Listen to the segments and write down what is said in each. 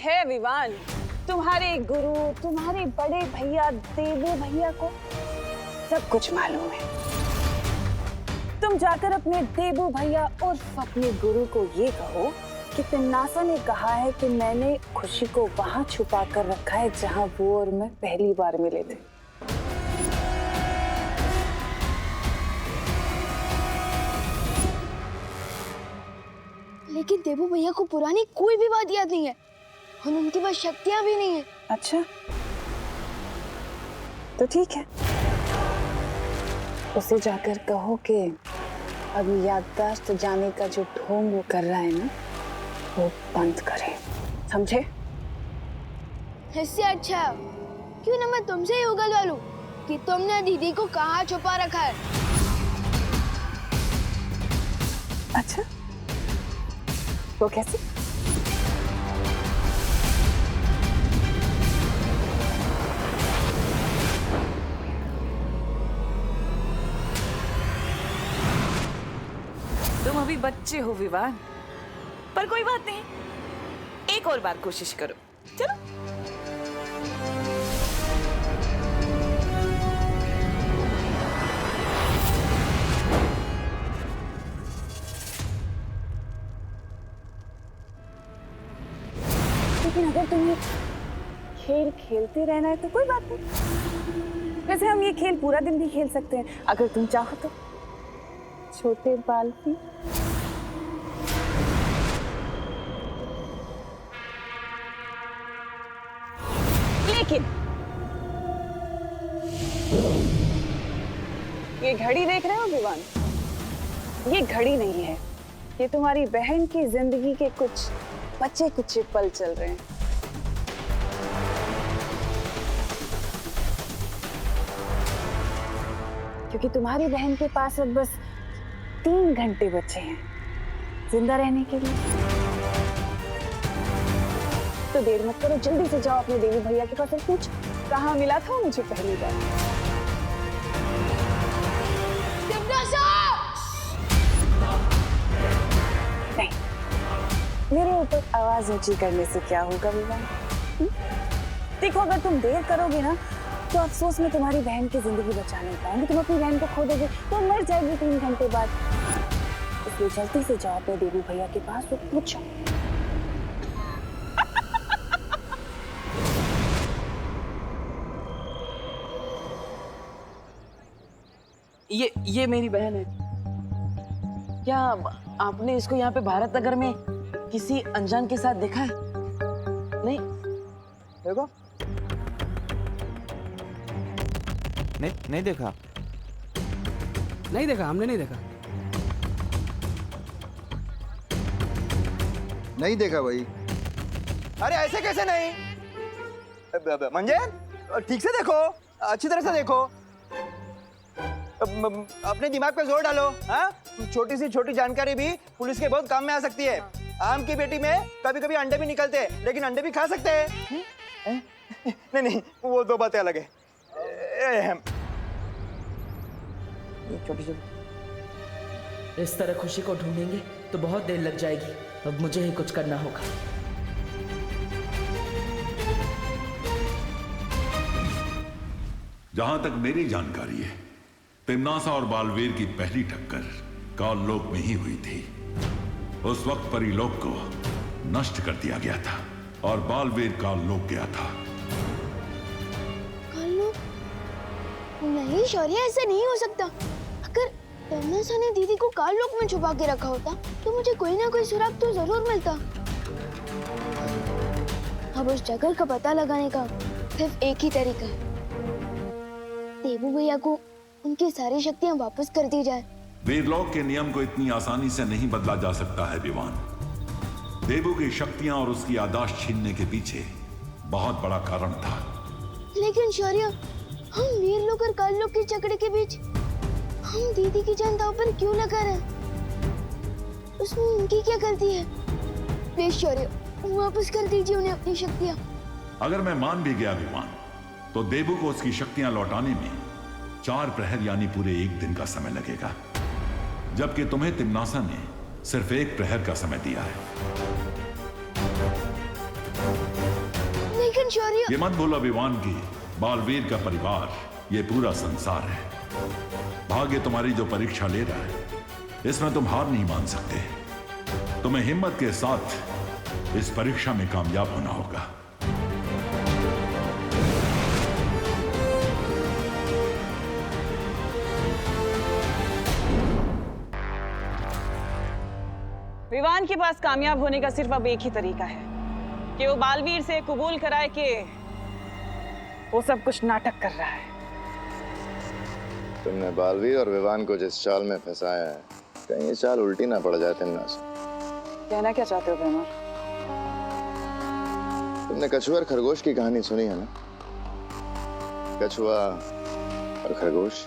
है विवान, तुम्हारे गुरु, तुम्हारे बड़े भैया देवू भैया को सब कुछ मालूम है। तुम जाकर अपने देवू भैया और अपने गुरु को ये कहो कि तिम्नासा ने कहा है कि मैंने खुशी को वहां छुपा कर रखा है जहां वो और मैं पहली बार मिले थे। लेकिन देवू भैया को पुरानी कोई भी बात याद नहीं है और उनके पास शक्तियां भी नहीं है। अच्छा, तो ठीक है, उसे जाकर कहो कि अब याददाश्त जाने का जो ढोंग वो कर रहा है ना, वो बंद करे, समझे? इससे अच्छा क्यों ना मैं तुमसे ही उगलवा लूं कि तुमने दीदी को कहाँ छुपा रखा है। अच्छा, वो कैसे? तुम अभी बच्चे हो विवान, पर कोई बात नहीं, एक और बार कोशिश करो, चलो। लेकिन अगर तुम्हें खेल खेलते रहना है तो कोई बात नहीं। वैसे हम ये खेल पूरा दिन भी खेल सकते हैं अगर तुम चाहो तो, छोटे बाल भी। लेकिन ये घड़ी देख रहे हो विवान, ये घड़ी नहीं है, ये तुम्हारी बहन की जिंदगी के कुछ बच्चे कुछ पल चल रहे हैं। क्योंकि तुम्हारी बहन के पास अब बस 3 घंटे बचे हैं जिंदा रहने के लिए। तो देर मत करो, जल्दी से जाओ अपने देवी भैया के पास और पूछ कहाँ मिला था मुझे पहली बार। नहीं, मेरे ऊपर आवाज ऊंची करने से क्या होगा विवान? देखो, अगर तुम देर करोगे ना तो अफसोस में तुम्हारी बहन की जिंदगी बचा नहीं पाएंगे। तुम अपनी बहन को खो दोगे तो मर जाएगी 3 घंटे बाद। इसलिए जल्दी से जाओ अपने देवी भैया के पास और पूछो। ये मेरी बहन है। क्या आपने इसको यहाँ पे भारत नगर में किसी अनजान के साथ देखा है? नहीं देखो, नहीं देखा, हमने नहीं देखा। नहीं देखा भाई। अरे ऐसे कैसे नहीं? मंजे, ठीक से देखो, अच्छी तरह से देखो, अपने दिमाग पे जोर डालो। हाँ, छोटी सी छोटी जानकारी भी पुलिस के बहुत काम में आ सकती है। आम की बेटी में कभी कभी अंडे भी निकलते हैं, लेकिन अंडे भी खा सकते हैं। नहीं, वो दो बातें अलग है। छोटी इस तरह खुशी को ढूंढेंगे तो बहुत देर लग जाएगी। अब मुझे ही कुछ करना होगा। जहां तक मेरी जानकारी है, तिम्नासा और बालवीर की पहली टक्कर काललोक में ही हुई थी। उस वक्त परीलोक को नष्ट कर दिया गया था और बालवीर काललोक गया था। काललोक? नहीं शौर्य, ऐसा नहीं हो सकता। अगर तिम्नासा ने दीदी को काललोक में छुपा के रखा होता तो मुझे कोई ना कोई सुराग तो जरूर मिलता। अब उस जगह का पता लगाने का सिर्फ एक ही तरीका है, देवू भैया को उनकी सारी शक्तियां वापस कर दी जाए। वीरलोक के नियम को इतनी आसानी से नहीं बदला जा सकता है विवान। देवू की शक्तियां और उसकी याददाश्त छीनने के पीछे बहुत बड़ा कारण था। लेकिन शौर्य, हम वीरलोक और काललोक के झगड़े के बीच हम दीदी की जान दांव पर क्यों लगा रहे हैं? उसमें उनकी क्या गलती है? प्लीज शौर्य, वापस कर दीजिए उन्हें अपनी शक्तियां। अगर मैं मान भी गया विवान, तो देवू को उसकी शक्तियां लौटाने में 4 प्रहर यानी पूरे 1 दिन का समय लगेगा, जबकि तुम्हें तिम्नासा ने सिर्फ 1 प्रहर का समय दिया है। शौर्य। ये मत भूलो विवान की, बालवीर का परिवार ये पूरा संसार है। भाग्य तुम्हारी जो परीक्षा ले रहा है, इसमें तुम हार नहीं मान सकते। तुम्हें हिम्मत के साथ इस परीक्षा में कामयाब होना होगा। विवान के पास कामयाब होने का सिर्फ अब एक ही तरीका है कि वो बालवीर से कबूल कराए कि वो सब कुछ नाटक कर रहा है। तुमने बालवीर और विवान को जिस चाल में फंसाया है, कहीं ये चाल उल्टी ना पड़ जाए तिन्ना से। कहना क्या चाहते हो प्रेमा? तुमने कछुआ और खरगोश की कहानी सुनी है ना? कछुआ और खरगोश।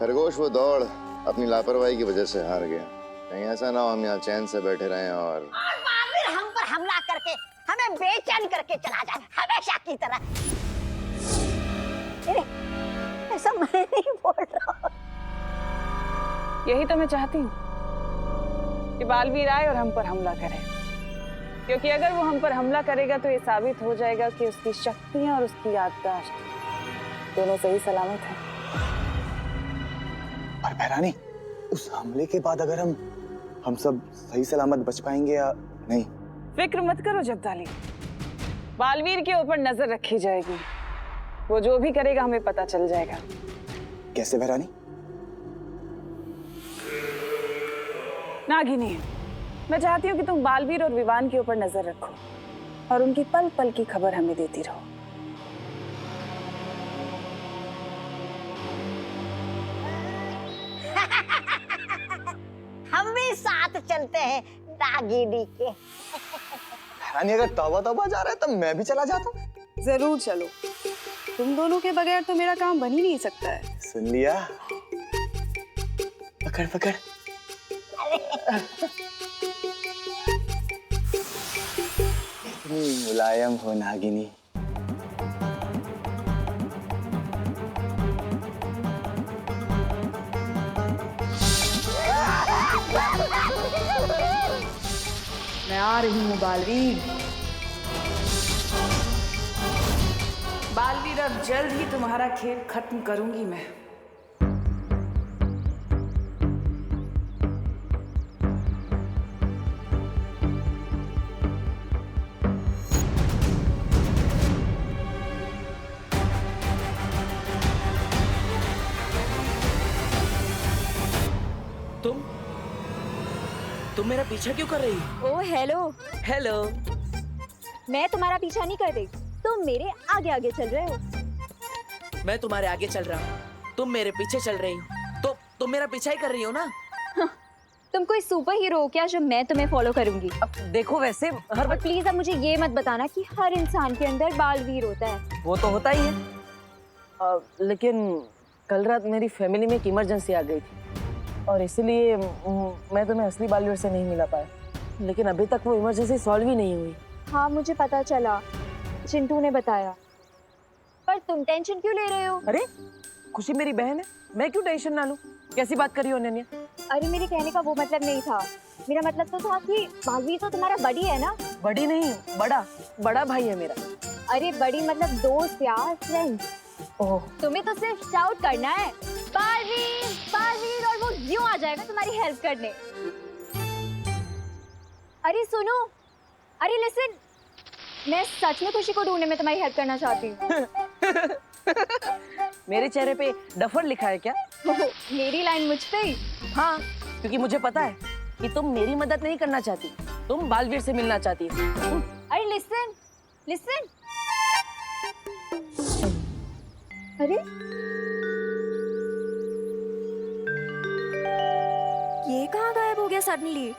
खरगोश वो दौड़ अपनी लापरवाही की वजह से हार गया। कहीं ऐसा ना हो हम यहाँ चैन से बैठे रहें और बालवीर हम पर हमला करके हमें बेचैन करके चला जाए हमेशा की तरह। ऐसा मैं नहीं बोल रहा। यही तो मैं चाहती हूँ कि बालवीर आए और हम पर हमला करे, क्योंकि अगर वो हम पर हमला करेगा तो ये साबित हो जाएगा कि उसकी शक्तियां और उसकी याददाश्त दोनों सही सलामत है। पर बहरानी, उस हमले के बाद अगर हम सब सही सलामत बच पाएंगे या नहीं? फिक्र मत करो जब्दाली, बालवीर के ऊपर नजर रखी जाएगी। वो जो भी करेगा हमें पता चल जाएगा। कैसे बहरानी? नागिनी, मैं चाहती हूँ कि तुम बालवीर और विवान के ऊपर नजर रखो और उनकी पल पल की खबर हमें देती रहो। हम भी साथ चलते हैं नागिनी के। बहरानी, अगर तौबा तौबा जा रहा है तब मैं भी चला जाता हूँ। जरूर चलो, तुम दोनों के बगैर तो मेरा काम बन ही नहीं सकता है। सुन लिया? पकड़ पकड़। इतनी मुलायम हो नागिनी। मैं आ रही हूँ बालवीर। बालवीर, अब जल्द ही तुम्हारा खेल खत्म करूंगी मैं। तुम मेरा पीछा क्यों कर रही हो? ओ हेलो। हेलो। मैं तुम्हारा पीछा नहीं कर रही, तुम मेरे आगे आगे चल रहे हो। मैं तुम्हारे आगे चल रहा हूँ, तुम मेरे पीछे चल रही हो, तो तुम मेरा पीछा ही कर रही हो ना? तुम कोई सुपर हीरो हो क्या जो मैं तुम्हें फॉलो करूंगी? अब देखो, वैसे हर और प्लीज अब मुझे ये मत बताना कि हर इंसान के अंदर बालवीर होता है। वो तो होता ही है, लेकिन कल रात मेरी फैमिली में एक इमरजेंसी आ गई थी और इसलिए मैं तुम्हें असली बालवीर से नहीं मिला पाया। लेकिन अभी तक वो इमरजेंसी सॉल्व ही नहीं हुई। हाँ मुझे पता चला, चिंटू ने बताया। पर तुम टेंशन क्यों ले रहे हो? अरे खुशी मेरी बहन है, मैं क्यों टेंशन ना लूं? कैसी बात करी हो अनन्या? अरे मेरे कहने का वो मतलब नहीं था। मेरा मतलब तो था कि बालवीर तो तुम्हारा बड़ी है ना? बड़ी नहीं, बड़ा बड़ा भाई है मेरा। अरे बड़ी मतलब दोस्त यार, फ्रेंड। ओह, तुम्हें तो सिर्फ शाउट करना है बालवीर बालवीर और वो यूं आ जाएगा तुम्हारी हेल्प करने। अरे सुनो, अरे लिसन, मैं सच में खुशी को ढूंढने में तुम्हारी हेल्प करना चाहती हूँ। मेरे चेहरे पे डफर लिखा है क्या? मेरी लाइन मुझ पे ही। हाँ, क्योंकि मुझे पता है कि तुम मेरी मदद नहीं करना चाहती, तुम बालवीर से मिलना चाहती हो। अरे लिसन लिसन। अरे ये कहाँ गायब हो गया सडनली?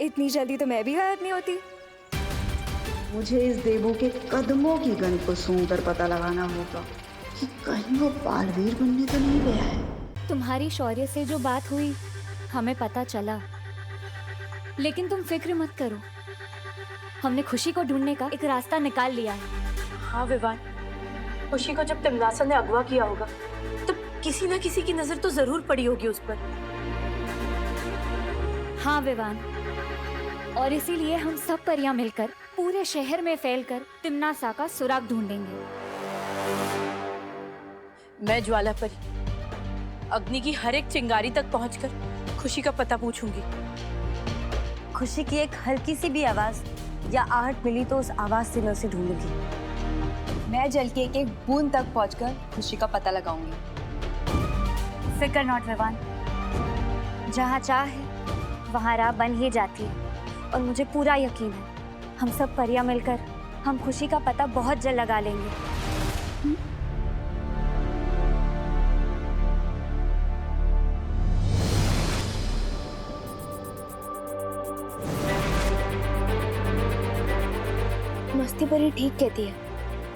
इतनी जल्दी तो मैं भी गायब नहीं होती। मुझे इस देवू के कदमों की गंध को सूंघकर पता लगाना होगा कि कहीं वो बालवीर बनने तो नहीं गया है। तुम्हारी शौर्य से जो बात हुई हमें पता चला, लेकिन तुम फिक्र मत करो, हमने खुशी को ढूंढने का एक रास्ता निकाल लिया है। हाँ विवान, खुशी को जब तिमलासन ने अगवा किया होगा तो किसी न किसी की नजर तो जरूर पड़ी होगी उस पर। हाँ विवान, और इसीलिए हम सब परियां मिलकर पूरे शहर में फैलकर तिम्नासा का सुराग ढूंढेंगे। मैं ज्वाला परी अग्नि की हर एक चिंगारी तक पहुंचकर खुशी का पता पूछूंगी। खुशी की एक हल्की सी भी आवाज या आहट मिली तो उस आवाज से मैं उसे ढूंढूंगी। मैं जल की एक एक बूंद तक पहुंचकर खुशी का पता लगाऊंगी। फिकर नॉट विवान, जहाँ चाह है वहाँ राह बन ही जाती है और मुझे पूरा यकीन है हम सब परियां मिलकर हम खुशी का पता बहुत जल्द लगा लेंगे। मस्ती परी ठीक कहती है,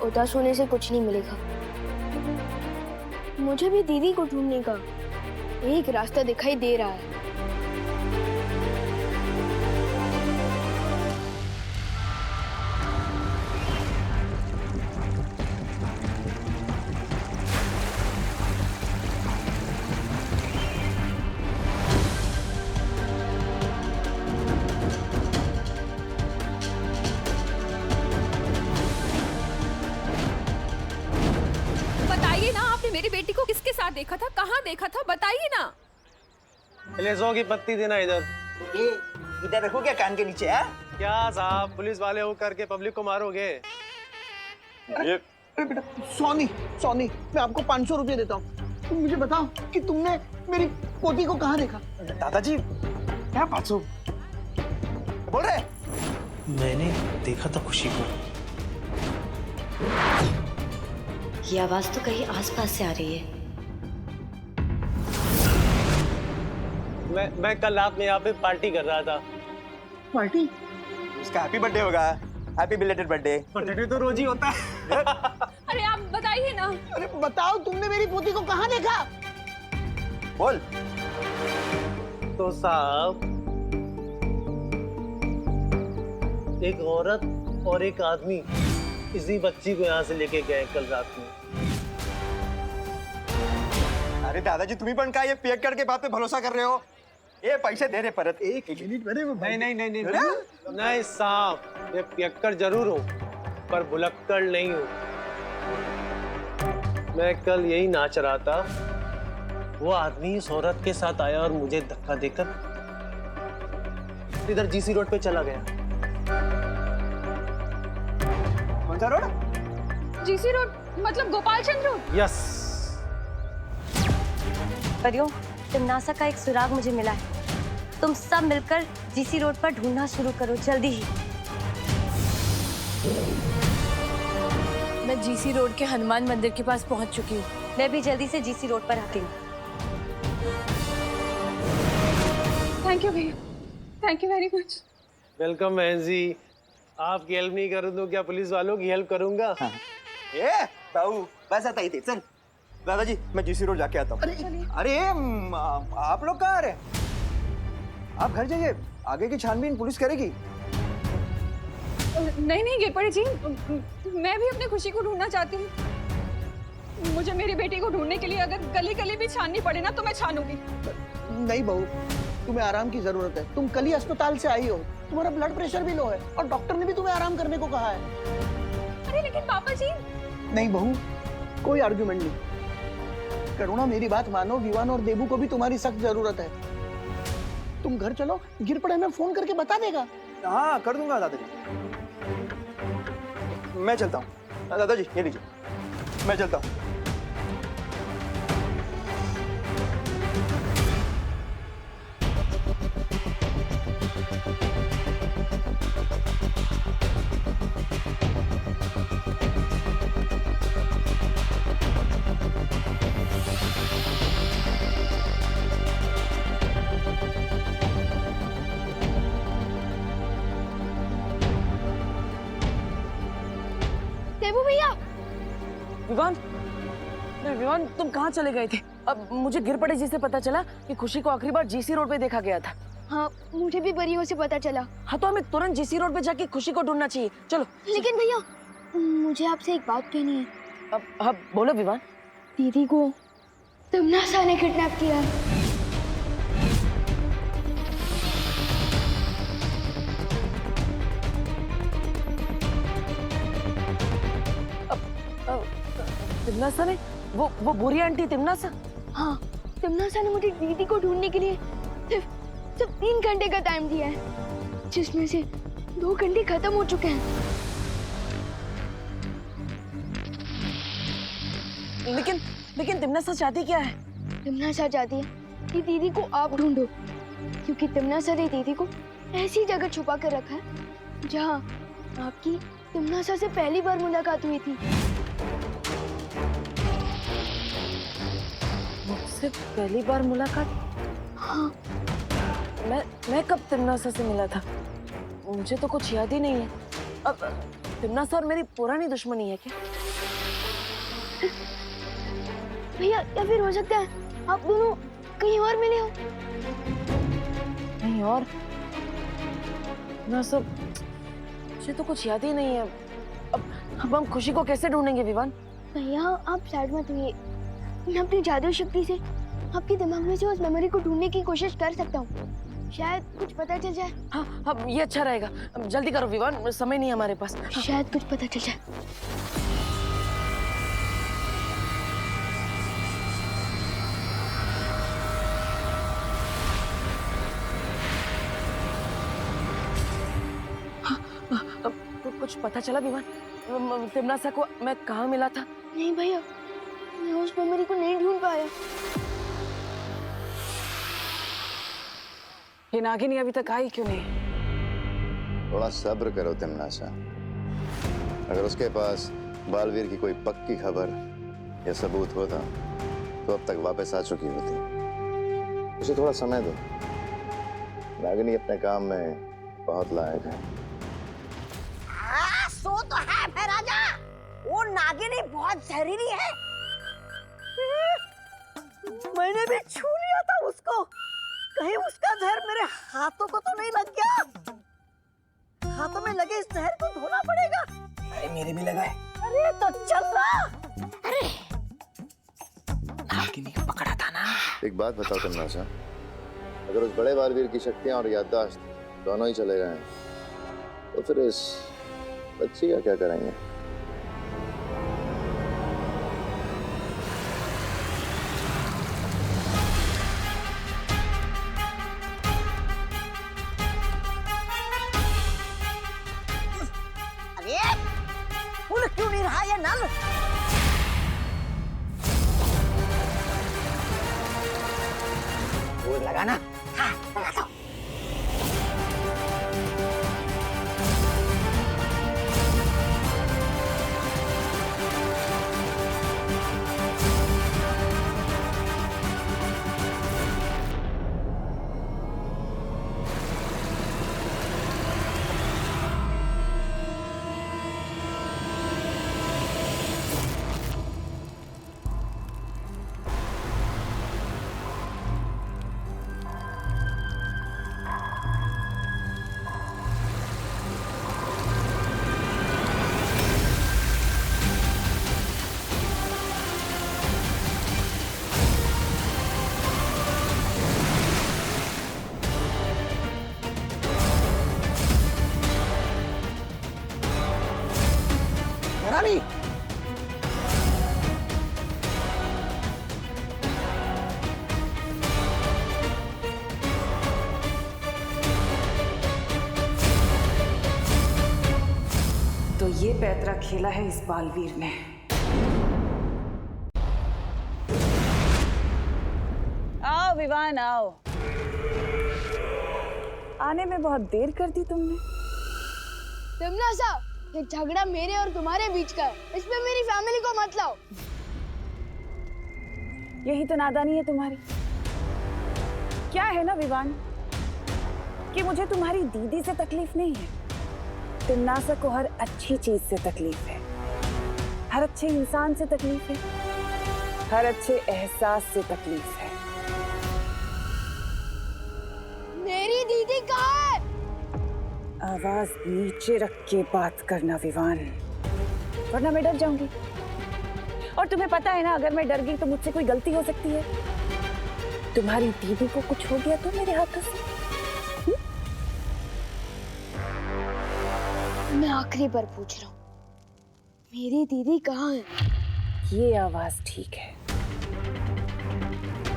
उदास होने से कुछ नहीं मिलेगा। मुझे भी दीदी को ढूंढने का एक रास्ता दिखाई दे रहा है। बताइए ना, आपने मेरी बेटी को किसके साथ देखा था, कहाँ देखा था, बताइए ना। लेसो की पत्ती देना इधर। ये इधर रखो क्या कान के नीचे है? क्या साहब, पुलिस वाले हो करके पब्लिक को मारोगे? अरे बेटा, सोनी, मैं आपको 500 रुपए देता हूँ। तुम मुझे बताओ कि तुमने मेरी पोती को कहाँ देखा? दादाजी, क्या 500 बोल रहे? मैंने देखा था खुशी को। ये आवाज तो कहीं आसपास से आ रही है। मैं कल रात में यहाँ पे पार्टी कर रहा था। पार्टी? उसका हैप्पी बर्थडे होगा। Happy belated birthday. बर्थडे तो रोज ही होता है। अरे आप बताइए ना। अरे बताओ, तुमने मेरी पोती को कहाँ देखा? बोल। तो साहब, एक औरत और एक आदमी इसी बच्ची को यहाँ से लेके गए कल रात में। अरे दादाजी, तुम्ही पण काय ये पेक करके बात पे भरोसा कर रहे हो? ये पैसे दे रहे परत। एक मिनट मेरे नहीं साहब, ये पियक्कर जरूर हो पर भुलक्कड़ नहीं हूँ। मैं कल यही नाच रहा था, वो आदमी इस औरत के साथ आया और मुझे धक्का देकर इधर जीसी रोड पे चला गया। कौन सा रोड? जीसी रोड मतलब गोपाल चंद्र रोड? यस। परियों, तिम्नासा का एक सुराग मुझे मिला है। तुम सब मिलकर जीसी रोड पर ढूंढना शुरू करो, जल्दी ही। मैं जीसी रोड के हनुमान मंदिर के पास पहुंच चुकी हूँ। मैं भी जल्दी से जीसी रोड पर आती हूँ। थैंक यू भैया, thank you very much. Welcome बहन जी। आपकी हेल्प नहीं करूँ तो क्या पुलिस वालों की हेल्प करूंगा? ए बाबू, बस आता ही थे। चल दादाजी, मैं जीसी रोड जाके आता हूँ। अरे आप लोग कहाँ आ रहे हैं? आप घर जाइए, आगे की छानबीन पुलिस करेगी। नहीं गिरपड़ी जी, मैं भी अपनी खुशी को ढूंढना चाहती हूँ। मुझे मेरी बेटी को ढूंढने के लिए अगर गली गली भी छाननी पड़े ना तो मैं छानूंगी। नहीं बहू, तुम्हें आराम की जरूरत है। तुम कल ही अस्पताल से आई हो, तुम्हारा ब्लड प्रेशर भी लो है और डॉक्टर ने भी तुम्हें आराम करने को कहा है। अरे लेकिन पापा जी। नहीं बहू, कोई आर्ग्यूमेंट नहीं। करुणा, मेरी बात मानो, विवान और देबू को भी तुम्हारी सख्त जरूरत है। तुम घर चलो, गिरपड़े में फोन करके बता देगा। हाँ कर दूंगा दादाजी। मैं चलता हूँ। दादाजी ये लीजिए, मैं चलता हूँ। देबू भैया। विवान, तुम कहाँ चले गए थे? अब मुझे गिरपड़े जी से पता चला कि खुशी को आखिरी बार जीसी रोड पे देखा गया था। हाँ, मुझे भी परियों से पता चला। हाँ, तो हमें तुरंत जीसी रोड पे जाके खुशी को ढूंढना चाहिए। चलो। लेकिन भैया, मुझे आपसे एक बात कहनी है। अब बोलो विवान। दीदी को तिम्नासा ने किडनैप किया। तिमनासा ने वो बुरी आंटी तिमनासा? हाँ, तिमनासा ने मुझे दीदी को ढूंढने के लिए सिर्फ 3 घंटे का टाइम दिया है, जिसमें से 2 घंटे खत्म हो चुके हैं। लेकिन तिमनासा चाहती क्या है? तिमनासा चाहती है कि दीदी को आप ढूंढो, क्योंकि तिमनासा ने दीदी को ऐसी जगह छुपा कर रखा है जहाँ आपकी तिमनासा से पहली बार मुलाकात हुई थी। मुझसे पहली बार मुलाकात? हाँ। मैं कब तिमनासा से मिला था? मुझे तो कुछ याद ही नहीं है। अब तिमनासा और मेरी पुरानी दुश्मनी है क्या? भैया, या फिर हो सकता है आप दोनों कहीं और मिले हो? नहीं और? ना सब मुझे तो कुछ याद ही नहीं है। अब हम खुशी को कैसे ढूंढेंगे विवान? भैया, आप सैड मत होइए। मैं अपनी जादू शक्ति से आपके दिमाग में से उस मेमोरी को ढूंढने की कोशिश कर सकता हूँ। शायद कुछ पता चल जाए। हाँ, अब ये अच्छा रहेगा। अब जल्दी करो विवान, समय नहीं है हमारे पास। शायद कुछ पता चल जाए। कुछ पता चला विवान? तिमनासा को मैं कहाँ मिला था? नहीं भैया, मैं उस मेमोरी को नहीं ढूंढ पाया। ये नागिनी अभी तक आई क्यों नहीं? थोड़ा सब्र करो तिमनासा। अगर उसके पास बालवीर की कोई पक्की खबर या सबूत होता तो अब तक वापस आ चुकी होती। उसे थोड़ा समय दो। नागिनी अपने काम में बहुत लायक है। सो तो है राजा, वो नागिनी बहुत जहरीली है। मैंने भी छू लिया था उसको, कहीं उसका जहर मेरे हाथों को तो नहीं लग गया। हाथों में लगे इस जहर को धोना पड़ेगा। अरे मेरे भी लगा है। अरे तो चल रहा। अरे नागिनी को पकड़ा था ना। एक बात बताओ तिमनासा, अगर उस बड़े बालवीर की शक्तियां और याददाश्त दोनों ही चले गए तो फिर इस बच्ची का क्या करेंगे? अरे फूल क्यों नहीं रहा ये नल? वो लगाना। हाँ, लगा दो। रानी, तो ये पैतरा खेला है इस बालवीर ने। आओ विवान आओ। आने में बहुत देर कर दी तुमने। तिमनासा, ये झगड़ा मेरे और तुम्हारे बीच का है, इसमें मेरी फैमिली को मत लाओ। यही तो नादानी है तुम्हारी। क्या है ना विवान कि मुझे तुम्हारी दीदी से तकलीफ नहीं है, तिमनासा को हर अच्छी चीज से तकलीफ है, हर अच्छे इंसान से तकलीफ है, हर अच्छे एहसास से तकलीफ है। मेरी दीदी कहाँ है? आवाज नीचे रख के बात करना विवान, वरना मैं डर जाऊंगी। और तुम्हें पता है ना, अगर मैं डर गई तो मुझसे कोई गलती हो सकती है। तुम्हारी दीदी को कुछ हो गया तो मेरे हाथों से। मैं आखिरी बार पूछ रहा हूँ, मेरी दीदी कहाँ है? ये आवाज ठीक है।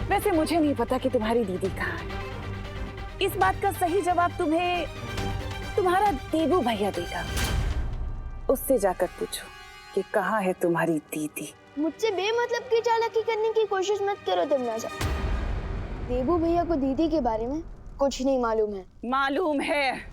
वैसे मुझे नहीं पता कि तुम्हारी दीदी कहाँ है। इस बात का सही जवाब तुम्हें तुम्हारा देबू भैया देगा। उससे जाकर पूछो कि कहाँ है तुम्हारी दीदी। मुझसे बेमतलब की चालाकी करने की कोशिश मत करो तमन्ना। देबू भैया को दीदी के बारे में कुछ नहीं मालूम है। मालूम है।